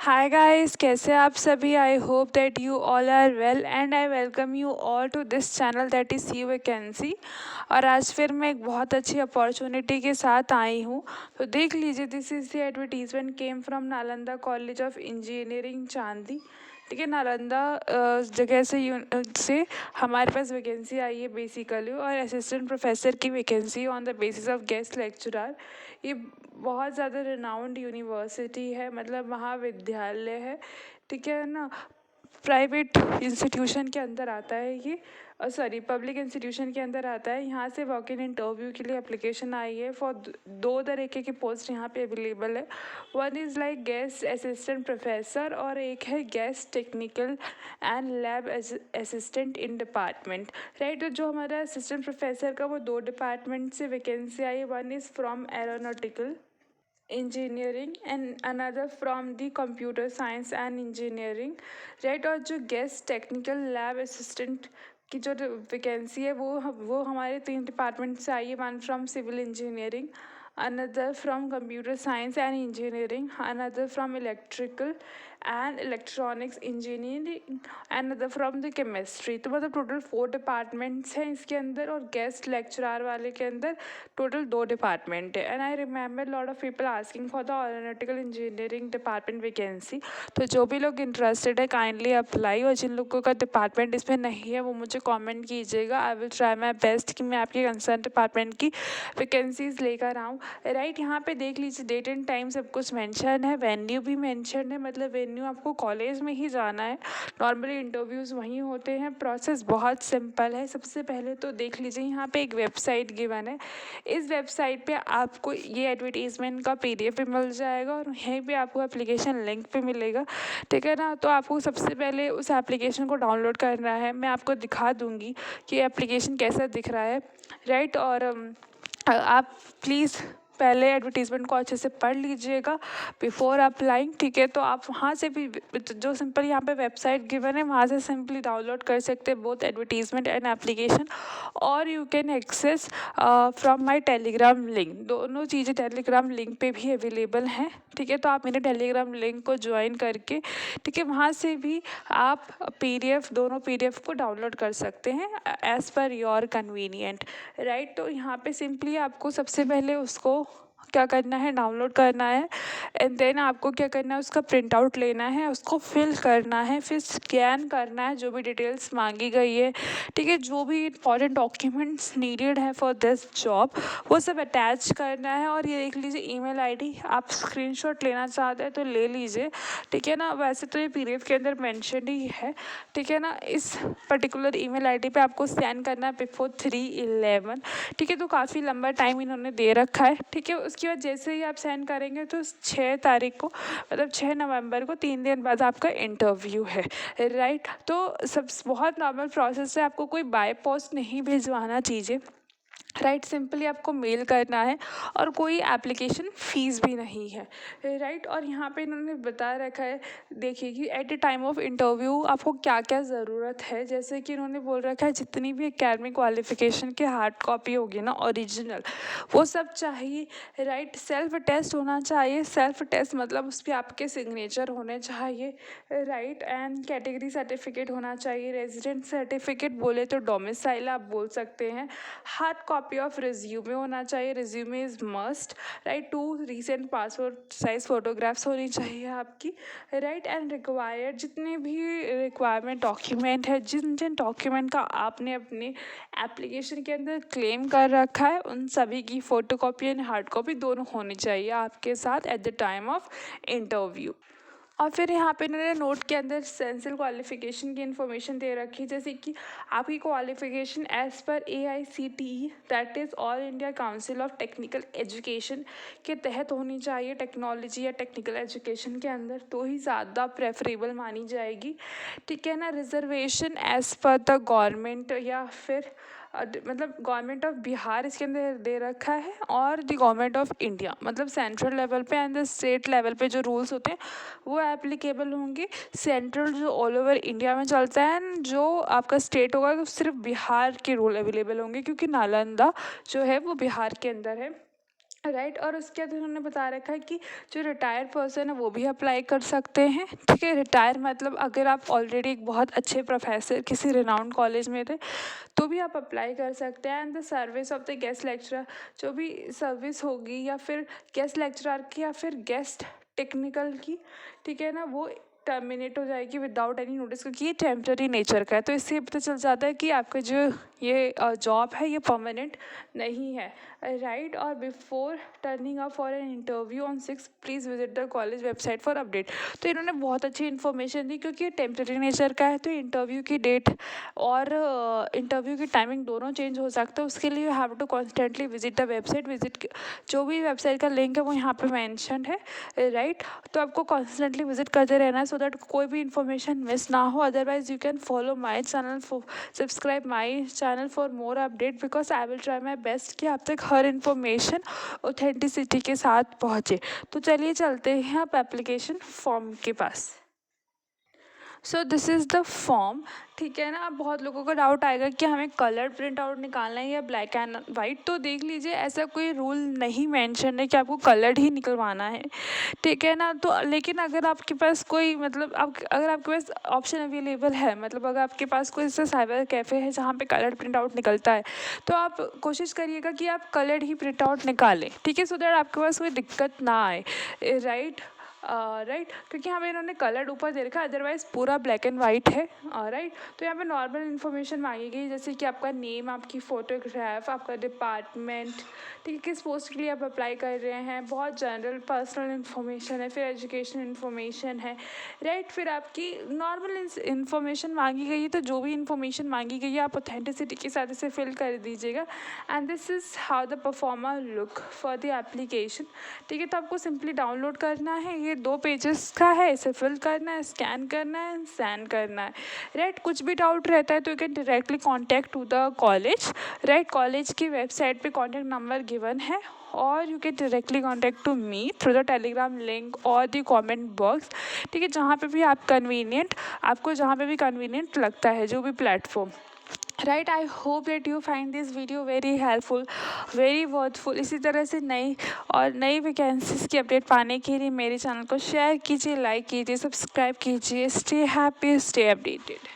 Hi guys, कैसे आप सभी। I hope that you all are well and I welcome you all to this channel that is C vacancy. और आज फिर मैं एक बहुत अच्छी अपॉर्चुनिटी के साथ आई हूँ। तो देख लीजिए, this is the advertisement came from Nalanda college of engineering चांदी। ठीक है, नालंदा जगह से हमारे पास वैकेंसी आई है बेसिकली, और असिस्टेंट प्रोफेसर की vacancy on the basis of guest lecturer. ये बहुत ज़्यादा रिनाउंड यूनिवर्सिटी है, मतलब महाविद्यालय है। ठीक है ना। प्राइवेट इंस्टीट्यूशन के अंदर आता है ये, सॉरी पब्लिक इंस्टीट्यूशन के अंदर आता है। यहाँ से वॉक इन इंटरव्यू के लिए एप्लीकेशन आई है फॉर दो तरीके की पोस्ट यहाँ पे अवेलेबल है। One is like guest assistant professor और एक है guest technical and lab assistant in department. Right, तो जो हमारा असिस्टेंट प्रोफेसर का वो दो डिपार्टमेंट से वैकेंसी आई है। One is from aeronautical engineering and another from the computer science and engineering. Right, और जो गेस्ट टेक्निकल लैब असिस्टेंट की जो वैकेंसी है वो हमारे तीन डिपार्टमेंट से आई है। One from civil engineering, another from computer science and engineering, another from electrical and electronics engineering, another from the chemistry. तो मतलब टोटल 4 डिपार्टमेंट्स हैं इसके अंदर, और गेस्ट लेक्चरार वाले के अंदर टोटल 2 डिपार्टमेंट है। And I remember lot of people asking for the aeronautical engineering department vacancy. तो जो भी लोग इंटरेस्टेड है काइंडली अप्लाई, और जिन लोगों का डिपार्टमेंट इसमें नहीं है वो मुझे कमेंट कीजिएगा। I will try my best कि मैं आपके कंसर्न डिपार्टमेंट की वैकेंसीज लेकर आऊँ। राइट, यहाँ पे देख लीजिए, डेट एंड टाइम सब कुछ मेंशन है, वेन्यू भी मेंशन है, मतलब वेन्यू आपको कॉलेज में ही जाना है। नॉर्मली इंटरव्यूज़ वहीं होते हैं। प्रोसेस बहुत सिंपल है। सबसे पहले तो देख लीजिए, यहाँ पे एक वेबसाइट गिवन है। इस वेबसाइट पे आपको ये एडवर्टीज़मेंट का PDF भी मिल जाएगा, और यहीं पे आपको एप्लीकेशन लिंक भी मिलेगा। ठीक है ना। तो आपको सबसे पहले उस एप्लीकेशन को डाउनलोड करना है। मैं आपको दिखा दूँगी कि एप्लीकेशन कैसा दिख रहा है। राइट, और आप प्लीज़ पहले एडवर्टीज़मेंट को अच्छे से पढ़ लीजिएगा बिफोर अप्लाइंग। ठीक है, तो आप वहाँ से भी जो सिंपल यहाँ पे वेबसाइट गिवन है वहाँ से सिंपली डाउनलोड कर सकते हैं बोथ एडवर्टीज़मेंट एंड एप्लीकेशन, और you can access from my Telegram link. दोनों चीज़ें टेलीग्राम लिंक पे भी अवेलेबल हैं। ठीक है, तो आप मेरे टेलीग्राम लिंक को ज्वाइन करके, ठीक है, वहाँ से भी आप दोनों PDF को डाउनलोड कर सकते हैं as per your convenient. Right, तो यहाँ पे सिंपली आपको सबसे पहले उसको क्या करना है, डाउनलोड करना है। एंड देन आपको क्या करना है, उसका प्रिंट आउट लेना है, उसको फिल करना है, फिर स्कैन करना है जो भी डिटेल्स मांगी गई है। ठीक है, जो भी इंपॉर्टेंट डॉक्यूमेंट्स नीडेड है फॉर दिस जॉब वो सब अटैच करना है। और ये देख लीजिए, ईमेल आईडी आप स्क्रीनशॉट लेना चाहते हैं तो ले लीजिए। ठीक है ना, वैसे तो ये PDF के अंदर मेंशन ही है। ठीक है ना, इस पर्टिकुलर ईमेल आईडी पे आपको सेंड करना है बिफोर 3/11। ठीक है, तो काफ़ी लंबा टाइम इन्होंने दे रखा है। ठीक है, उसके बाद जैसे ही आप सेंड करेंगे तो 6 तारीख को, मतलब 6 नवंबर को, 3 दिन बाद आपका इंटरव्यू है। राइट, तो सब बहुत नॉर्मल प्रोसेस है। आपको कोई बाय पोस्ट नहीं भिजवाना चीज़ें। राइट, सिंपली आपको मेल करना है, और कोई एप्लीकेशन फ़ीस भी नहीं है। राइट, और यहाँ पे इन्होंने बता रखा है, देखिए कि at the time of interview आपको क्या क्या ज़रूरत है। जैसे कि इन्होंने बोल रखा है जितनी भी एकेडमिक क्वालिफिकेशन की हार्ड कॉपी होगी ना, ओरिजिनल, वो सब चाहिए। राइट, सेल्फ टेस्ट होना चाहिए। सेल्फ टेस्ट मतलब उस पर आपके सिग्नेचर होने चाहिए। राइट, एंड कैटेगरी सर्टिफिकेट होना चाहिए। रेजिडेंट सर्टिफिकेट बोले तो डोमिसाइल आप बोल सकते हैं। हार्ड कॉपी ऑफ रिज्यूमे होना चाहिए, resume is must. Right, 2 recent passport size photographs होनी चाहिए आपकी। राइट, एंड रिक्वायर्ड जितने भी रिक्वायरमेंट डॉक्यूमेंट है, जिन जिन डॉक्यूमेंट का आपने अपने एप्लीकेशन के अंदर क्लेम कर रखा है, उन सभी की फ़ोटोकॉपी एंड हार्ड कॉपी दोनों होनी चाहिए आपके साथ at the time of interview. और फिर यहाँ पे इन्होंने नोट के अंदर एसेंशियल क्वालिफिकेशन की इन्फॉर्मेशन दे रखी है, जैसे कि आपकी qualification as per AICTE, that is all India council of technical education के तहत होनी चाहिए। टेक्नोलॉजी या टेक्निकल एजुकेशन के अंदर तो ही ज़्यादा प्रेफरेबल मानी जाएगी। ठीक है ना। Reservation as per the government, या फिर मतलब गवर्नमेंट ऑफ बिहार इसके अंदर दे रखा है, और द गवर्नमेंट ऑफ इंडिया, मतलब सेंट्रल लेवल पे एंड द स्टेट लेवल पे जो रूल्स होते हैं वो एप्लीकेबल होंगे। सेंट्रल जो ऑल ओवर इंडिया में चलता है, एंड जो आपका स्टेट होगा तो सिर्फ बिहार के रूल अवेलेबल होंगे, क्योंकि नालंदा जो है वो बिहार के अंदर है। राइट। और उसके बाद उन्होंने बता रखा है कि जो रिटायर्ड पर्सन है वो भी अप्लाई कर सकते हैं, ठीक है। रिटायर मतलब अगर आप ऑलरेडी एक बहुत अच्छे प्रोफेसर किसी रिनाउंड कॉलेज में थे तो भी आप अप्लाई कर सकते हैं। And the service of the guest lecturer, जो भी सर्विस होगी या फिर गेस्ट लेक्चरर की या फिर गेस्ट टेक्निकल की, ठीक है ना, वो टर्मिनेट हो जाएगी विदाउट एनी नोटिस, क्योंकि ये टेम्प्रेरी नेचर का है। तो इससे पता चल जाता है कि आपका जो ये जॉब है ये परमानेंट नहीं है, राइट। और before turning up for an interview on 6 please visit the college website for update. तो इन्होंने बहुत अच्छी इन्फॉर्मेशन दी, क्योंकि ये टेम्प्रेरी नेचर का है तो इंटरव्यू की डेट और इंटरव्यू की टाइमिंग दोनों चेंज हो सकता है। उसके लिए you have to constantly visit the website. Visit जो भी वेबसाइट का लिंक है वो यहाँ पे मेंशन है, राइट। तो आपको कॉन्स्टेंटली विजिट करते रहना है सो दैट कोई भी इन्फॉर्मेशन मिस ना हो। Otherwise you can follow my channel, for subscribe my channel for more update, because I will try my best कि आप तक हर इन्फॉर्मेशन ऑथेंटिसिटी के साथ पहुँचे। तो चलिए चलते हैं आप एप्लीकेशन फॉर्म के पास। So this is the form, ठीक है ना। अब बहुत लोगों को डाउट आएगा कि हमें कलर प्रिंट आउट निकालना है या ब्लैक एंड वाइट। तो देख लीजिए, ऐसा कोई रूल नहीं मेंशन है कि आपको कलर्ड ही निकलवाना है, ठीक है ना। तो लेकिन अगर आपके पास कोई मतलब अगर आपके पास ऑप्शन अवेलेबल है, मतलब अगर आपके पास कोई ऐसा साइबर कैफ़े है जहाँ पे कलर प्रिंट आउट निकलता है, तो आप कोशिश करिएगा कि आप कलर्ड ही प्रिंट आउट निकालें, ठीक है, सो दैट आपके पास कोई दिक्कत ना आए, राइट। राइट, क्योंकि यहाँ पे इन्होंने कलर्ड ऊपर दे रखा है, अदरवाइज़ पूरा ब्लैक एंड वाइट है, राइट। तो यहाँ पे नॉर्मल इन्फॉर्मेशन मांगी गई, जैसे कि आपका नेम, आपकी फ़ोटोग्राफ, आपका डिपार्टमेंट, ठीक है, किस पोस्ट के लिए आप अप्लाई कर रहे हैं, बहुत जनरल पर्सनल इन्फॉर्मेशन है, फिर एजुकेशन इन्फॉर्मेशन है, राइट। फिर आपकी नॉर्मल इन्फॉर्मेशन मांगी गई है। तो जो भी इन्फॉर्मेशन मांगी गई है आप ऑथेंटिसिटी के साथ इसे फिल कर दीजिएगा। And this is how the performer look for the application, ठीक है। तो आपको सिंपली डाउनलोड करना है, ये 2 पेजेस का है, इसे फिल करना है, स्कैन करना है, सेंड करना है, राइट। कुछ भी डाउट रहता है तो you can directly contact to the college, right. College की वेबसाइट पे कॉन्टैक्ट नंबर गिवन है, और you can directly contact to me through the Telegram link और द कमेंट बॉक्स, ठीक है, जहाँ पे भी आप कन्वीनियंट, आपको जहाँ पे भी कन्वीनियंट लगता है, जो भी platform, right. I hope that you find this video very helpful, very worthful. इसी तरह से नई वैकेंसीज़ की अपडेट पाने के लिए मेरे चैनल को शेयर कीजिए, लाइक कीजिए, सब्सक्राइब कीजिए। Stay happy, stay updated.